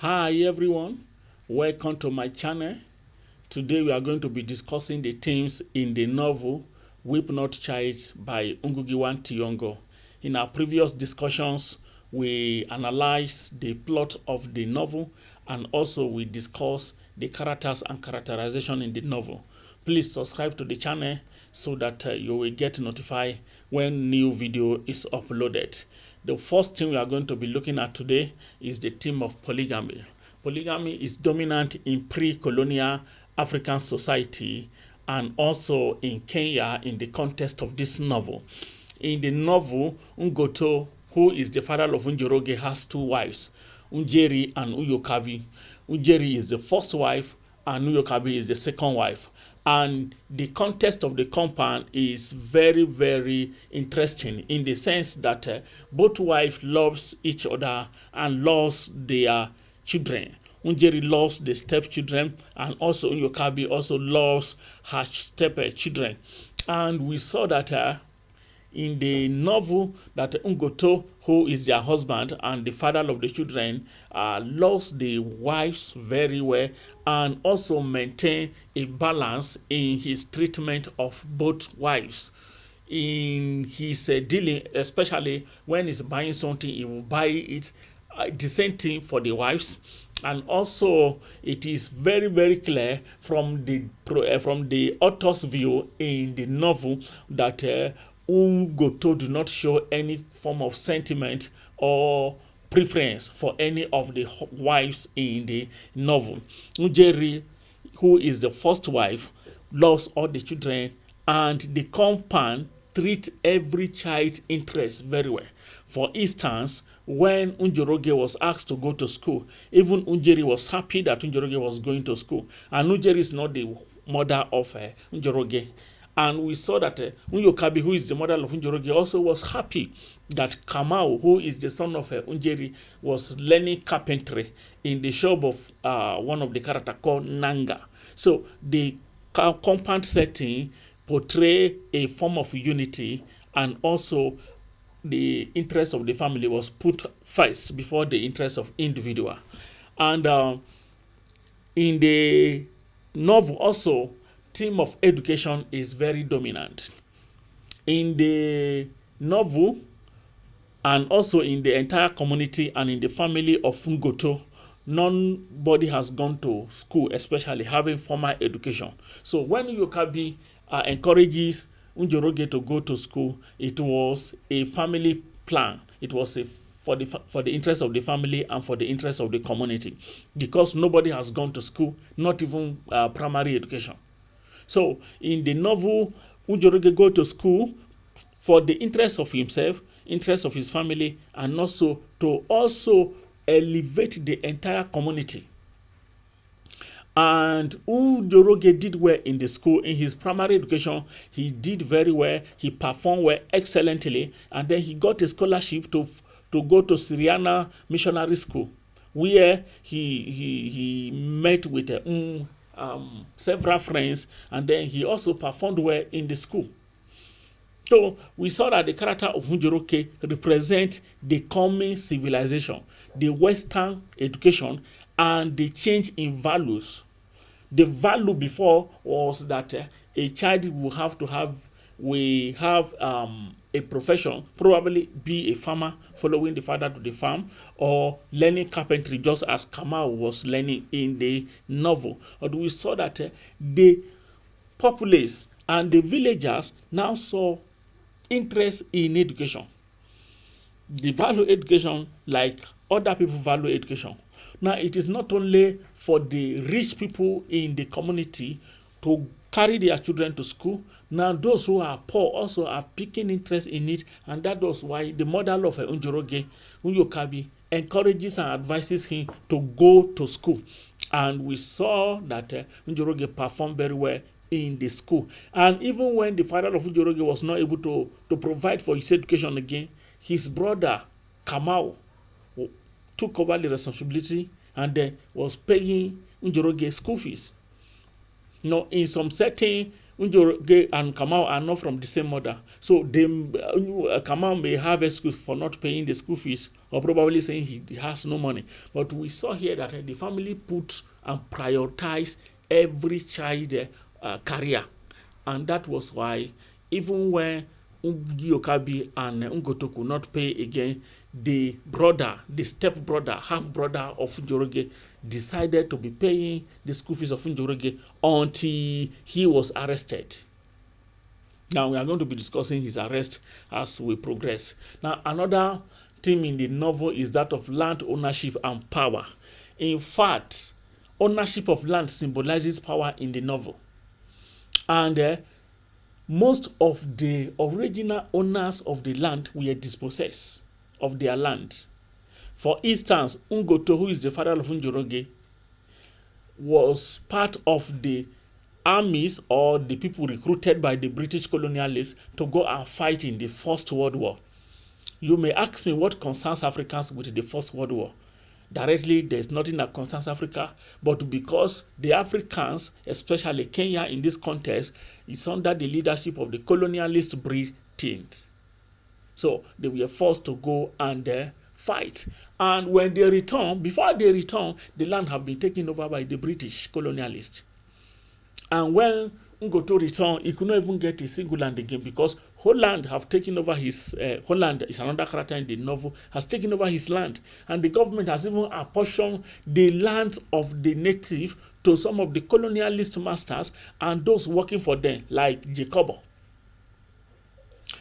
Hi everyone, welcome to my channel. Today we are going to be discussing the themes in the novel Weep Not Child by Ngugi Thiong'o. In our previous discussions, we analyzed the plot of the novel and also we discussed the characters and characterization in the novel. Please subscribe to the channel so that you will get notified when new video is uploaded. The first thing we are going to be looking at today is the theme of polygamy. Polygamy is dominant in pre-colonial African society and also in Kenya in the context of this novel. In the novel, Ngoto, who is the father of Njoroge, has two wives, Njeri and Uyokabi. Njeri is the first wife and Uyokabi is the second wife. And the context of the compound is very, very interesting in the sense that both wives loves each other and loves their children. Njeri loves the stepchildren and also Uyokabi also loves her stepchildren. And we saw that in the novel that Ngoto, who is their husband and the father of the children, loves the wives very well and also maintain a balance in his treatment of both wives. In his dealing, especially when he's buying something, he will buy it the same thing for the wives. And also it is very, very clear from the author's view in the novel that Ngoto do not show any form of sentiment or preference for any of the wives in the novel. Njeri, who is the first wife, loves all the children and the compound treat every child's interest very well. For instance, when Njoroge was asked to go to school, even Njeri was happy that Njoroge was going to school. And Njeri is not the mother of Njoroge. And we saw that Uyokabi, who is the mother of Njoroge, also was happy that Kamau, who is the son of Njeri, was learning carpentry in the shop of one of the characters called Nanga. So the compound setting portray a form of unity, and also the interest of the family was put first before the interest of individual. And in the novel also, theme of education is very dominant. In the novel and also in the entire community and in the family of Ngoto, nobody has gone to school, especially having formal education. So when Yokabi encourages Njoroge to go to school, it was a family plan. It was for the interest of the family and for the interest of the community, because nobody has gone to school, not even primary education. So in the novel, Njoroge go to school for the interest of himself, interest of his family, and also to elevate the entire community. And Njoroge did well in the school. In his primary education, he did very well. He performed well, excellently, and then he got a scholarship to go to Syriana Missionary School, where he met with several friends, and then he also performed well in the school. So we saw that the character of Njoroge represents the coming civilization, the Western education, and the change in values. The value before was that a child will have to have a profession, probably be a farmer, following the father to the farm, or learning carpentry, just as Kamau was learning in the novel. But we saw that the populace and the villagers now saw interest in education. They value education like other people value education. Now, it is not only for the rich people in the community to carry their children to school. Now, those who are poor also are picking interest in it, and that was why the mother of Njoroge, Uyokabi, encourages and advises him to go to school. And we saw that Njoroge performed very well in the school. And even when the father of Njoroge was not able to provide for his education again, his brother, Kamau, took over the responsibility and then was paying Njoroge school fees. In some setting, Njoroge and Kamau are not from the same mother. So they, Kamau may have excuse for not paying the school fees or probably saying he has no money. But we saw here that the family put and prioritized every child career. And that was why even when Ngugi Okabi and Ngoto could not pay again, the brother, the step-brother, half-brother of Njoroge decided to be paying the school fees of Njoroge until he was arrested. Now we are going to be discussing his arrest as we progress. Now another theme in the novel is that of land ownership and power. In fact, ownership of land symbolizes power in the novel. And most of the original owners of the land were dispossessed of their land. For instance, Ngoto, who is the father of Njoroge, was part of the armies or the people recruited by the British colonialists to go and fight in the First World War. You may ask me what concerns Africans with the First World War. Directly, there's nothing that concerns Africa, but because the Africans, especially Kenya in this context, is under the leadership of the colonialist Britons. So they were forced to go and fight. And when they return, before they return, the land had been taken over by the British colonialists. And when Ngoto returned, he could not even get a single land again because Holland have taken over his, Holland is another character in the novel, has taken over his land. And the government has even apportioned the land of the native to some of the colonialist masters and those working for them, like Jacobo.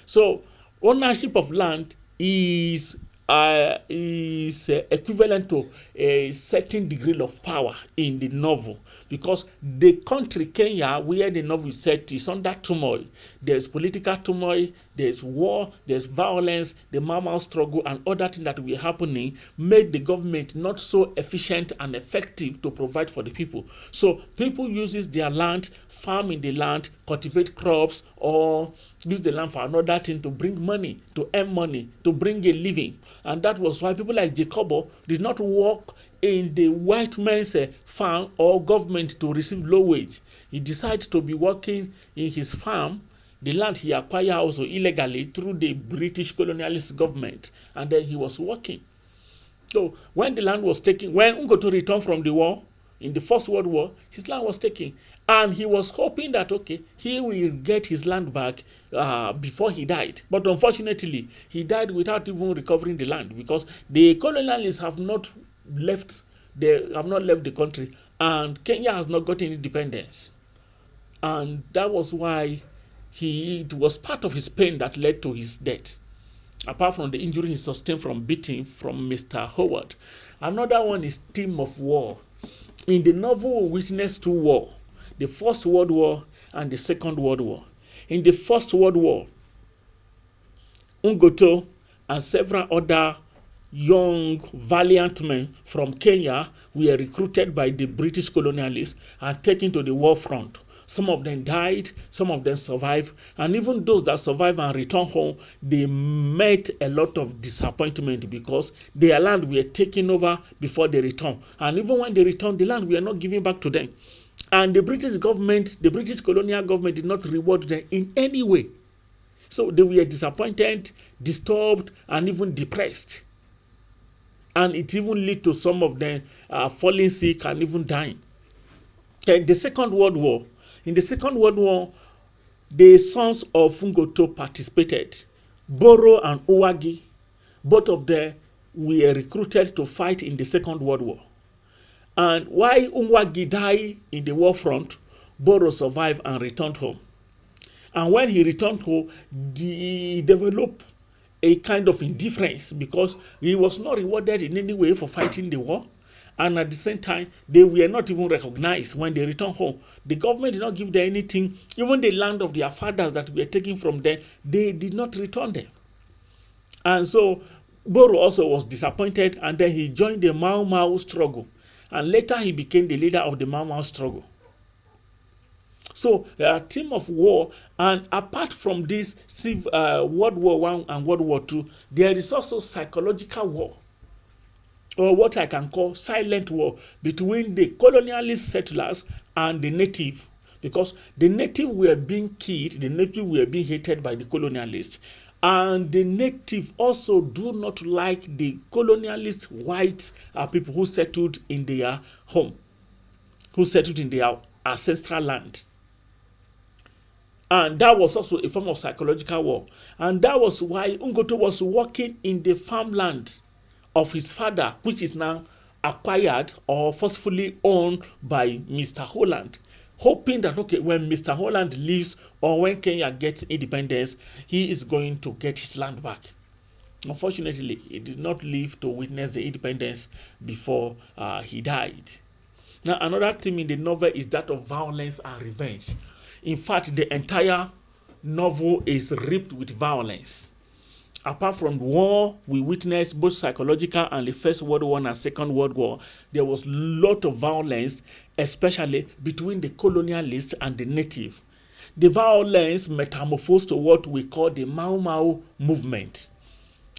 So ownership of land is equivalent to a certain degree of power in the novel, because the country Kenya, where the novel is set, is under turmoil. There's political turmoil, there's war, there's violence, the Mau Mau struggle, and other things that were happening made the government not so efficient and effective to provide for the people. So people uses their land, farm in the land, cultivate crops, or use the land for another thing to bring money, to earn money, to bring a living. And that was why people like Jacobo did not work in the white man's farm or government to receive low wage. He decided to be working in his farm, the land he acquired also illegally through the British colonialist government, and then he was working. So when the land was taken, when Ngoto returned from the war, in the First World War, his land was taken. And he was hoping that, okay, he will get his land back before he died. But unfortunately, he died without even recovering the land because the colonialists have not left the country, and Kenya has not gotten independence. And that was why it was part of his pain that led to his death. Apart from the injury he sustained from beating from Mr. Howard. Another one is theme of war. In the novel, we witness two wars. The First World War and the Second World War. In the First World War, Ngoto and several other young, valiant men from Kenya were recruited by the British colonialists and taken to the war front. Some of them died, some of them survived, and even those that survived and returned home, they met a lot of disappointment because their land were taken over before they returned. And even when they returned, the land were not given back to them. And the British government, the British colonial government did not reward them in any way. So they were disappointed, disturbed, and even depressed. And it even led to some of them falling sick and even dying. In the Second World War, the sons of Ngoto participated. Boro and Uwagi, both of them were recruited to fight in the Second World War. And while Uwagi died in the war front, Boro survived and returned home. And when he returned home, he developed a kind of indifference because he was not rewarded in any way for fighting the war. And at the same time, they were not even recognized when they returned home. The government did not give them anything. Even the land of their fathers that were taken from them, they did not return them. And so Boro also was disappointed, and then he joined the Mau Mau struggle. And later he became the leader of the Mau Mau struggle. So there are a theme of war, and apart from this World War I and World War II, there is also psychological war, or what I can call silent war, between the colonialist settlers and the native. because the native were being killed, the native were being hated by the colonialists. And the native also do not like the colonialist white people who settled in their home, who settled in their ancestral land. And that was also a form of psychological war. And that was why Ngoto was working in the farmland of his father, which is now acquired or forcefully owned by Mr. Holland, hoping that, okay, when Mr. Holland leaves or when Kenya gets independence, he is going to get his land back. Unfortunately, he did not live to witness the independence before he died. Now, another theme in the novel is that of violence and revenge. In fact, the entire novel is ripped with violence. Apart from war, we witnessed both psychological and the First World War and Second World War. There was a lot of violence, especially between the colonialists and the native. The violence metamorphosed to what we call the Mau Mau movement.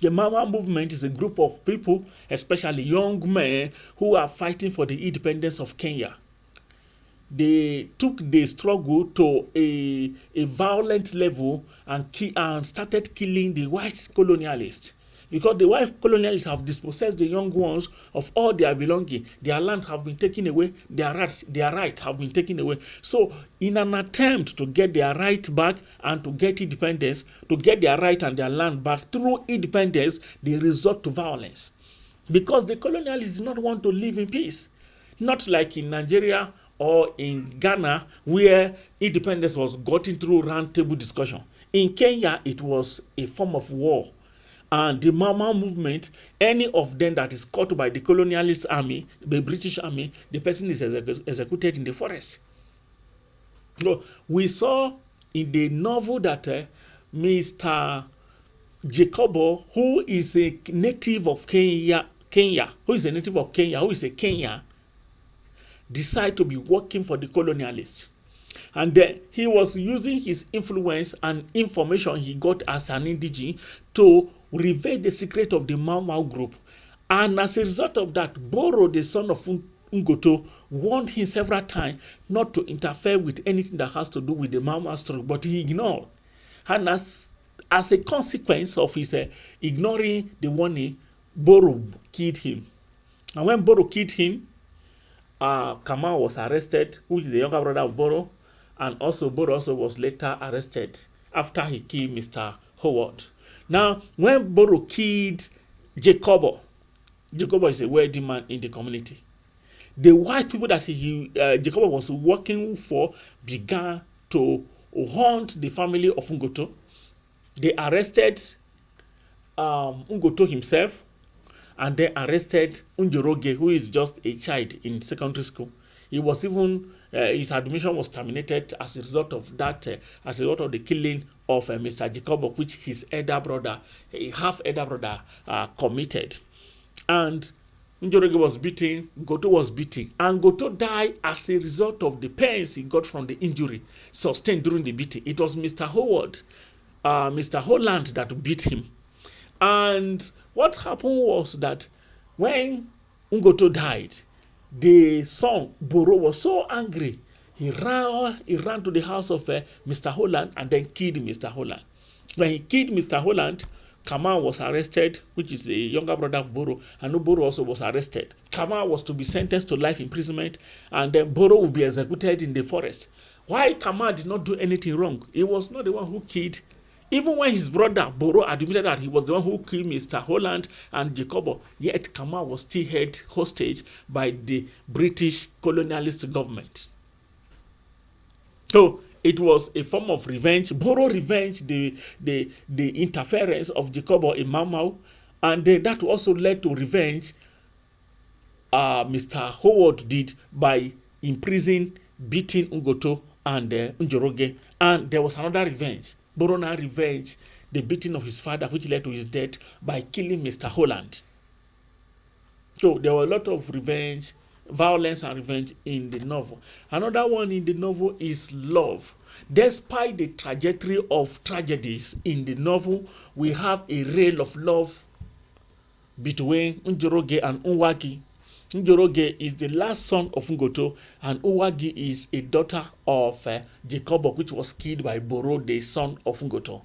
The Mau Mau movement is a group of people, especially young men, who are fighting for the independence of Kenya. They took the struggle to a violent level and started killing the white colonialists. Because the white colonialists have dispossessed the young ones of all their belongings. Their land have been taken away. Their rights have been taken away. So in an attempt to get their right back and to get independence, to get their right and their land back through independence, they resort to violence. Because the colonialists did not want to live in peace. Not like in Nigeria or in Ghana, where independence was gotten through round table discussion. In Kenya, it was a form of war. And the Mau Mau movement, any of them that is caught by the colonialist army, the British army, the person is executed in the forest. So we saw in the novel that Mr. Jacobo, who is a native of Kenya, who is a Kenyan, decide to be working for the colonialists. And then he was using his influence and information he got as an indigene to reveal the secret of the Mau Mau group. And as a result of that, Boro, the son of Ngoto, warned him several times not to interfere with anything that has to do with the Mau Mau struggle, but he ignored. And as a consequence of his ignoring the warning, Boro killed him. And when Boro killed him, Kamal was arrested, who is the younger brother of Boro, and also Boro also was later arrested after he killed Mr. Howard. Now, when Boro killed Jacobo is a wealthy man in the community. The white people that Jacobo was working for began to hunt the family of Ngoto. They arrested Ngoto himself, and they arrested Njoroge, who is just a child in secondary school. He was even, his admission was terminated as a result of that, as a result of the killing of Mr. Jacobo, which his half-elder brother, committed. And Njoroge was beaten, Goto was beaten, and Goto died as a result of the pains he got from the injury sustained during the beating. It was Mr. Howard, Mr. Holland that beat him. And what happened was that when Ngoto died, the son Boro was so angry. He ran to the house of Mr. Holland and then killed Mr. Holland. When he killed Mr. Holland, Kamal was arrested, which is the younger brother of Boro, and Boro also was arrested. Kamal was to be sentenced to life imprisonment, and then Boro would be executed in the forest. Why Kamal did not do anything wrong? He was not the one who killed. Even when his brother Boro admitted that he was the one who killed Mr. Holland and Jacobo, yet Kamal was still held hostage by the British colonialist government. So it was a form of revenge. Boro revenged the interference of Jacobo in Mau Mau, and that also led to revenge Mr. Howard did by imprisoning, beating Ngoto and Njoroge. And there was another revenge. Boro now revenged the beating of his father, which led to his death, by killing Mr. Holland. So there were a lot of revenge, violence and revenge in the novel. Another one in the novel is love. Despite the trajectory of tragedies in the novel, we have a rail of love between Njoroge and Ngugi. Njoroge is the last son of Ngoto, and Uwagi is a daughter of Jacobo, which was killed by Boro, the son of Ngoto.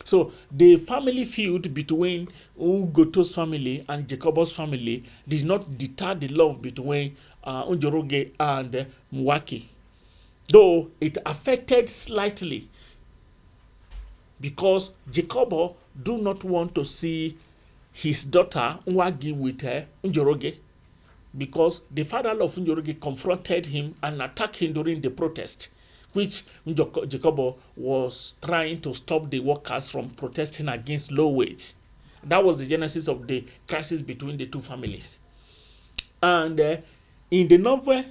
So the family feud between Ngoto's family and Jacobo's family did not deter the love between Njoroge and Mwaki, though it affected slightly because Jacobo do not want to see his daughter Nwagi with Njoroge, because the father of Njoroge confronted him and attacked him during the protest, which Jacobo was trying to stop the workers from protesting against low wage. That was the genesis of the crisis between the two families. And in the novel,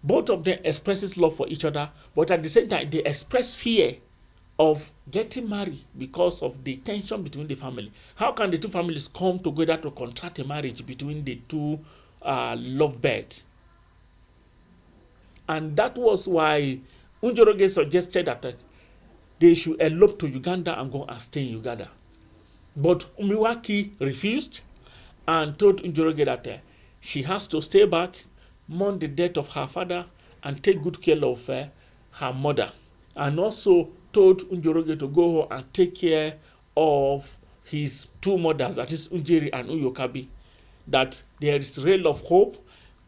both of them expresses love for each other, but at the same time, they express fear of getting married because of the tension between the family. How can the two families come together to contract a marriage between the two lovebirds? And that was why Njoroge suggested that they should elope to Uganda and go and stay in Uganda. But Umiwaki refused and told Njoroge that she has to stay back, mourn the death of her father, and take good care of her mother. And also told Njoroge to go home and take care of his two mothers, that is Unjeri and Uyokabi, that there is a ray of hope.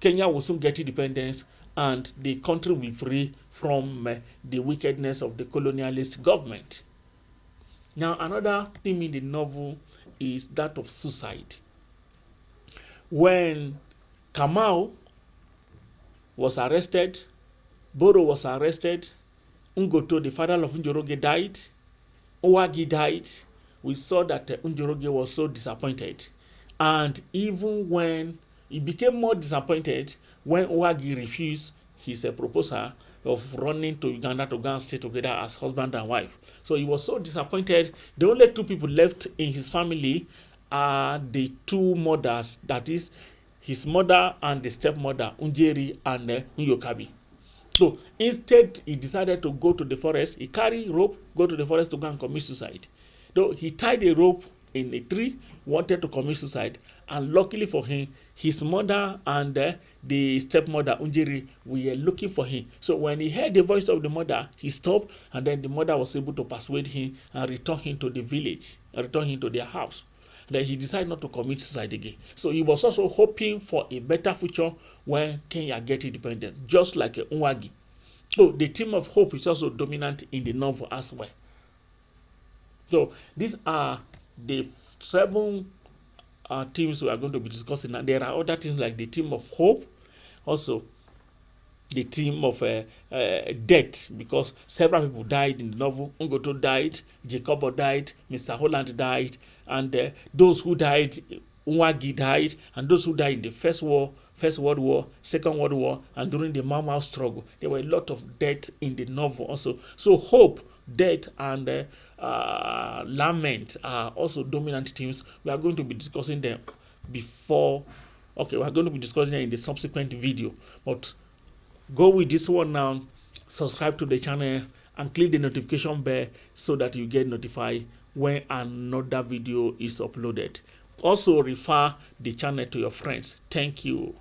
Kenya will soon get independence and the country will be free from the wickedness of the colonialist government. Now, another theme in the novel is that of suicide. When Kamau was arrested, Boro was arrested, Ngoto, the father of Njoroge, died, Uwagi died, we saw that Njoroge was so disappointed. And even when he became more disappointed when Uwagi refused his proposal of running to Uganda to go and stay together as husband and wife. So he was so disappointed. The only two people left in his family are the two mothers, that is his mother and the stepmother, Unjeri and Uyokabi. So instead, he decided to go to the forest. He carried rope, go to the forest to go and commit suicide. Though he tied a rope in a tree, wanted to commit suicide, and luckily for him, his mother and the stepmother Unjeri were looking for him. So when he heard the voice of the mother, he stopped, and then the mother was able to persuade him and return him to the village, return him to their house. Then he decided not to commit suicide again. So he was also hoping for a better future when Kenya get independence, just like Nwagi. So the theme of hope is also dominant in the novel as well. So these are the 7 themes we are going to be discussing. And there are other things like the theme of hope, also the theme of death, because several people died in the novel. Ngoto died, Jacobo died, Mr. Holland died, and those who died, Nwagi died, and those who died in the First World War, Second World War, and during the Mau Mau struggle. There were a lot of death in the novel also. So hope, death, and lament are also dominant themes. We are going to be discussing them before. Okay, we are going to be discussing them in the subsequent video. But go with this one now. Subscribe to the channel and click the notification bell so that you get notified when another video is uploaded. Also refer the channel to your friends. Thank you.